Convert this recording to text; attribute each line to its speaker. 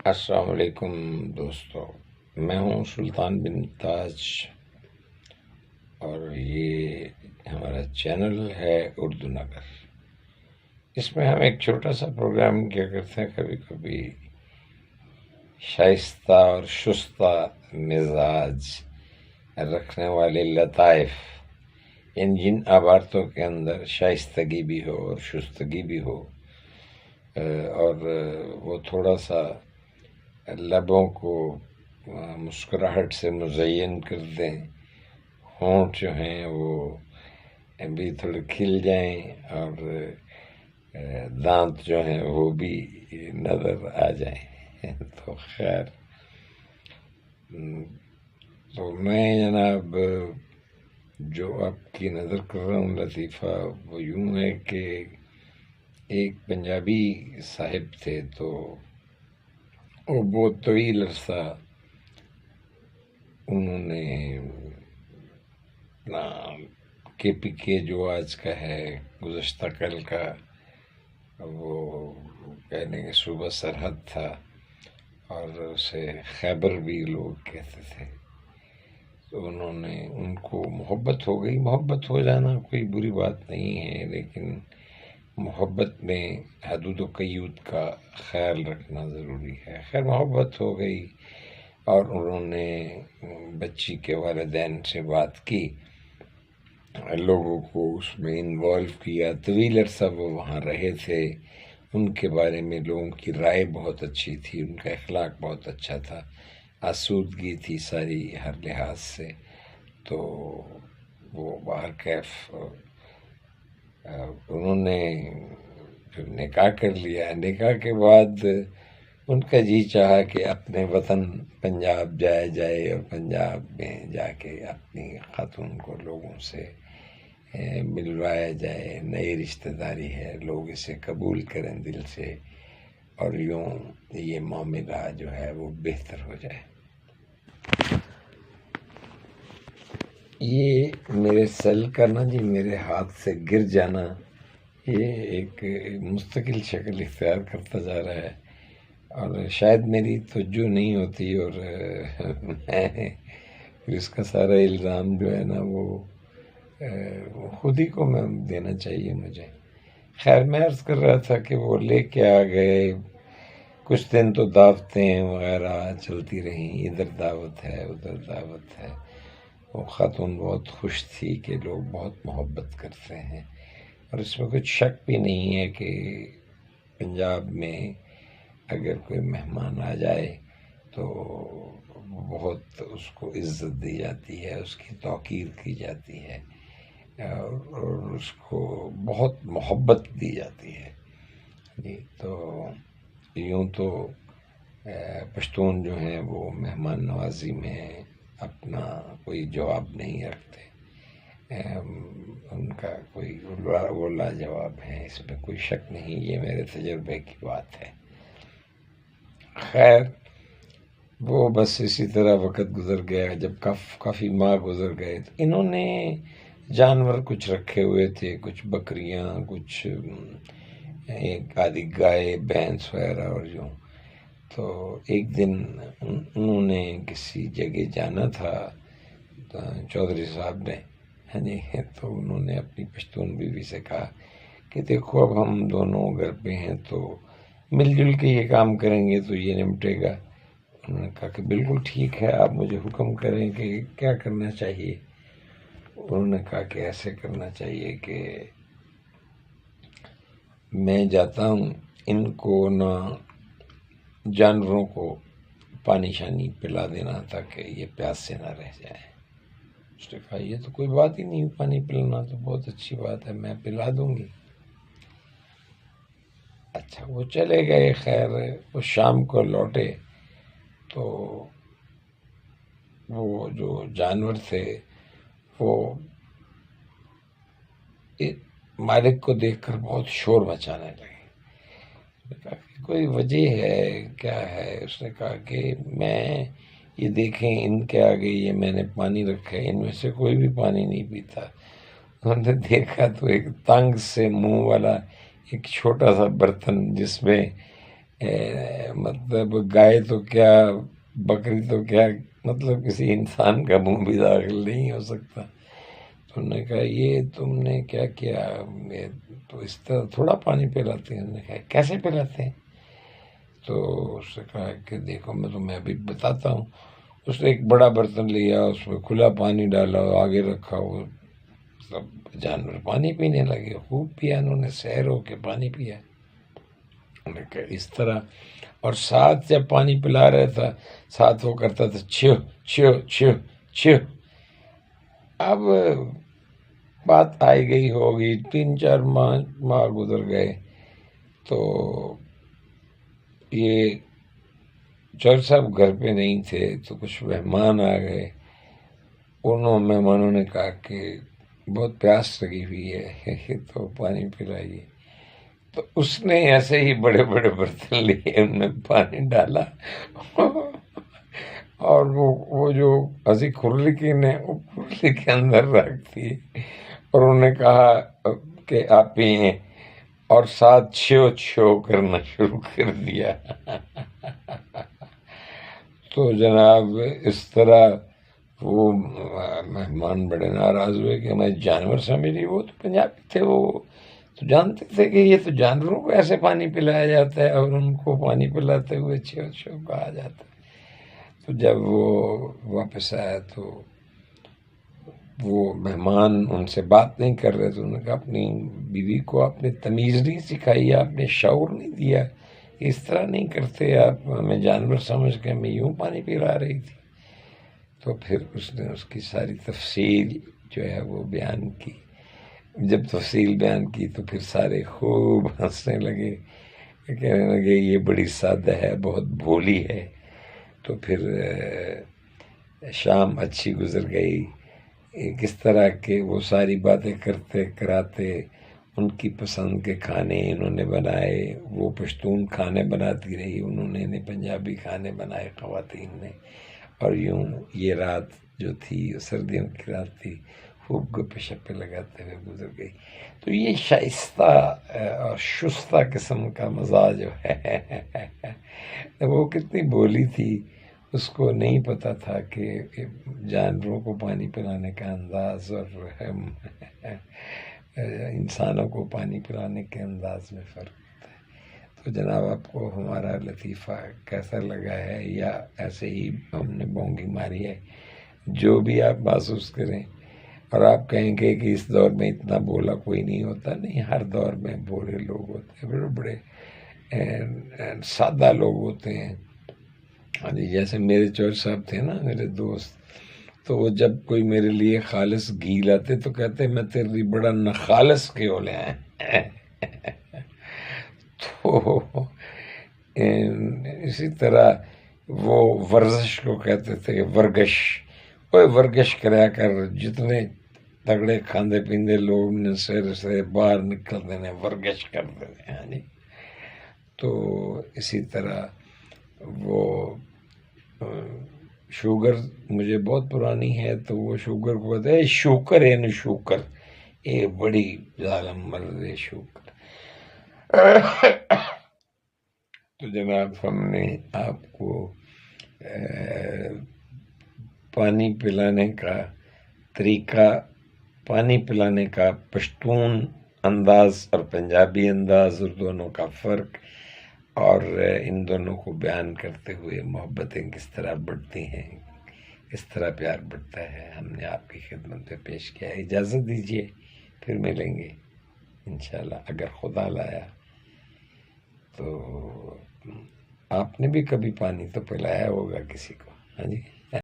Speaker 1: السلام علیکم دوستو، میں ہوں سلطان بن تاج اور یہ ہمارا چینل ہے اردو نگر۔ اس میں ہم ایک چھوٹا سا پروگرام کیا کرتے ہیں، کبھی کبھی شائستہ اور شستہ مزاج رکھنے والے لطائف، جن عبارتوں کے اندر شائستگی بھی ہو اور شستگی بھی ہو، اور وہ تھوڑا سا لبوں کو مسکراہٹ سے مزین کر دیں، ہونٹ جو ہیں وہ بھی تھوڑے کھل جائیں اور دانت جو ہیں وہ بھی نظر آ جائیں۔ تو خیر، تو میں جناب جو آپ کی نظر کر رہا ہوں لطیفہ، وہ یوں ہے کہ ایک پنجابی صاحب تھے، تو وہ بہت طویل عرصہ انہوں نے اپنا کے پی کے جو آج کا ہے، گزشتہ کل کا، وہ کہنے کے صوبہ سرحد تھا اور اسے خیبر بھی لوگ کہتے تھے۔ تو انہوں نے، ان کو محبت ہو گئی۔ محبت ہو جانا کوئی بری بات نہیں ہے، لیکن محبت میں حدود و قیود کا خیال رکھنا ضروری ہے۔ خیر، محبت ہو گئی اور انہوں نے بچی کے والدین سے بات کی، لوگوں کو اس میں انوالو کیا۔ طویل عرصہ وہ وہاں رہے تھے، ان کے بارے میں لوگوں کی رائے بہت اچھی تھی، ان کا اخلاق بہت اچھا تھا، آسودگی تھی ساری ہر لحاظ سے۔ تو وہ باہر کیف انہوں نے پھر نکاح کر لیا۔ نکاح کے بعد ان کا جی چاہا کہ اپنے وطن پنجاب جایا جائے اور پنجاب میں جا کے اپنی خاتون کو لوگوں سے ملوایا جائے۔ نئی رشتہ داری ہے، لوگ اسے قبول کریں دل سے، اور یوں یہ معاملہ جو ہے وہ بہتر ہو جائے۔ یہ میرے سیل کا نا جی، میرے ہاتھ سے گر جانا، یہ ایک مستقل شکل اختیار کرتا جا رہا ہے، اور شاید میری توجہ نہیں ہوتی، اور میں اس کا سارا الزام جو ہے نا وہ خود ہی کو میں دینا چاہیے مجھے۔ خیر، میں عرض کر رہا تھا کہ وہ لے کے آ گئے، کچھ دن تو دعوتیں وغیرہ چلتی رہیں، ادھر دعوت ہے ادھر دعوت ہے۔ وہ خاتون بہت خوش تھی کہ لوگ بہت محبت کرتے ہیں، اور اس میں کچھ شک بھی نہیں ہے کہ پنجاب میں اگر کوئی مہمان آ جائے تو بہت اس کو عزت دی جاتی ہے، اس کی توقیر کی جاتی ہے، اور اس کو بہت محبت دی جاتی ہے جی۔ تو یوں تو پشتون جو ہیں وہ مہمان نوازی میں اپنا کوئی جواب نہیں رکھتے، ان کا کوئی وہ لاجواب ہے، اس میں کوئی شک نہیں، یہ میرے تجربے کی بات ہے۔ خیر، وہ بس اسی طرح وقت گزر گیا۔ جب کافی ماہ گزر گئے تو انہوں نے جانور کچھ رکھے ہوئے تھے، کچھ بکریاں، کچھ ایک آدھی گائے بھینس وغیرہ، اور یوں تو ایک دن انہوں نے کسی جگہ جانا تھا، چودھری صاحب نے، تو انہوں نے اپنی پشتون بیوی سے کہا کہ دیکھو اب ہم دونوں گھر پہ ہیں، تو مل جل کے یہ کام کریں گے تو یہ نمٹے گا۔ انہوں نے کہا کہ بالکل ٹھیک ہے، آپ مجھے حکم کریں کہ کیا کرنا چاہیے۔ انہوں نے کہا کہ ایسے کرنا چاہیے کہ میں جاتا ہوں، ان کو نہ جانوروں کو پانی شانی پلا دینا تاکہ یہ پیاس سے نہ رہ جائے۔ اس نے کہا یہ تو کوئی بات ہی نہیں، پانی پلانا تو بہت اچھی بات ہے، میں پلا دوں گی۔ اچھا، وہ چلے گئے۔ خیر، وہ شام کو لوٹے تو وہ جو جانور تھے وہ مالک کو دیکھ کر بہت شور مچانے لگے۔ اس نے کہا کہ کوئی وجہ ہے کیا ہے؟ اس نے کہا کہ میں یہ دیکھیں ان کے آگے یہ میں نے پانی رکھا ہے، ان میں سے کوئی بھی پانی نہیں پیتا۔ انہوں نے دیکھا تو ایک تنگ سے منہ والا ایک چھوٹا سا برتن، جس میں مطلب گائے تو کیا، بکری تو کیا، مطلب کسی انسان کا منہ بھی داخل نہیں ہو سکتا۔ تو انہوں نے کہا یہ تم نے کیا کیا، یہ تو اس طرح تھوڑا پانی پلاتے ہیں۔ انہوں نے کہا کیسے پلاتے ہیں؟ تو اس نے کہا کہ دیکھو میں تمہیں ابھی بتاتا ہوں۔ اس نے ایک بڑا برتن لیا، اس میں کھلا پانی ڈالا، آگے رکھا، وہ سب جانور پانی پینے لگے، خوب پیا انہوں نے، سیر ہو کے پانی پیا۔ انہوں نے کہا اس طرح، اور ساتھ جب پانی پلا رہا تھا ساتھ وہ کرتا تھا چھو چھو چھو چھو۔ اب بات آئی گئی ہوگی، 3-4 ماہ گزر گئے، تو یہ چور صاحب گھر پہ نہیں تھے، تو کچھ مہمان آ گئے۔ مہمانوں نے کہا کہ بہت پیاس لگی ہوئی ہے تو پانی پلائیے۔ تو اس نے ایسے ہی بڑے بڑے برتن لیے، ان میں پانی ڈالا، اور وہ جو ہنسی کھرلکین ہے وہ کھرلی کے اندر رکھ دی، اور انہوں نے کہا کہ آپ پئیں، اور ساتھ چھو چھو کرنا شروع کر دیا۔ تو جناب اس طرح وہ مہمان بڑے ناراض ہوئے کہ ہمیں جانور سمجھ، وہ تو پنجابی تھے، وہ تو جانتے تھے کہ یہ تو جانوروں کو ایسے پانی پلایا جاتا ہے، اور ان کو پانی پلاتے ہوئے چھو چھو کہا جاتا ہے۔ تو جب وہ واپس آیا تو وہ مہمان ان سے بات نہیں کر رہے، تو انہوں نے کہا اپنی بیوی کو آپ نے تمیز نہیں سکھائی، آپ نے شعور نہیں دیا، اس طرح نہیں کرتے آپ، ہمیں جانور سمجھ کے ہمیں یوں پانی پلا رہی تھی۔ تو پھر اس نے اس کی ساری تفصیل جو ہے وہ بیان کی۔ جب تفصیل بیان کی تو پھر سارے خوب ہنسنے لگے، کہنے لگے یہ بڑی سادہ ہے، بہت بھولی ہے۔ تو پھر شام اچھی گزر گئی، کس طرح کہ وہ ساری باتیں کرتے کراتے، ان کی پسند کے کھانے انہوں نے بنائے، وہ پشتون کھانے بناتی رہی، انہوں نے پنجابی کھانے بنائے خواتین نے، اور یوں یہ رات جو تھی سردیوں کی رات تھی، خوب گپے شپے لگاتے ہوئے گزر گئی۔ تو یہ شائستہ اور شستہ قسم کا مزاج جو ہے وہ کتنی بولی تھی، اس کو نہیں پتہ تھا کہ جانوروں کو پانی پلانے کا انداز اور انسانوں کو پانی پلانے کے انداز میں فرق ہوتا ہے۔ تو جناب آپ کو ہمارا لطیفہ کیسا لگا ہے، یا ایسے ہی ہم نے بونگی ماری ہے، جو بھی آپ محسوس کریں، اور آپ کہیں گے کہ اس دور میں اتنا بولا کوئی نہیں ہوتا، نہیں، ہر دور میں بولے لوگ ہوتے ہیں، بڑے بڑے سادہ لوگ ہوتے ہیں۔ ہاں جی، جیسے میرے چور صاحب تھے نا، میرے دوست، تو وہ جب کوئی میرے لیے خالص گھی لاتے تو کہتے میں تیرے لیے بڑا نخالص گھیو لے آئے۔ تو اسی طرح وہ ورزش کو کہتے تھے ورگش، وہ ورگش کریا کر، جتنے تگڑے کھاندے پیندے لوگ نے سیر سے باہر نکلتے ہیں ورگش کرتے ہیں۔ ہاں جی، تو اسی طرح وہ شوگر مجھے بہت پرانی ہے، تو وہ شوگر کو کہتے ہیں شوکر ہے نا، شوکر، یہ بڑی ظالم مرد ہے شوکر۔ تو جناب ہم نے آپ کو پانی پلانے کا طریقہ، پانی پلانے کا پشتون انداز اور پنجابی انداز، اور دونوں کا فرق، اور ان دونوں کو بیان کرتے ہوئے محبتیں کس طرح بڑھتی ہیں، کس طرح پیار بڑھتا ہے، ہم نے آپ کی خدمت میں پیش کیا ہے۔ اجازت دیجیے، پھر ملیں گے انشاءاللہ اگر خدا لایا۔ تو آپ نے بھی کبھی پانی تو پلایا ہوگا کسی کو، ہاں جی۔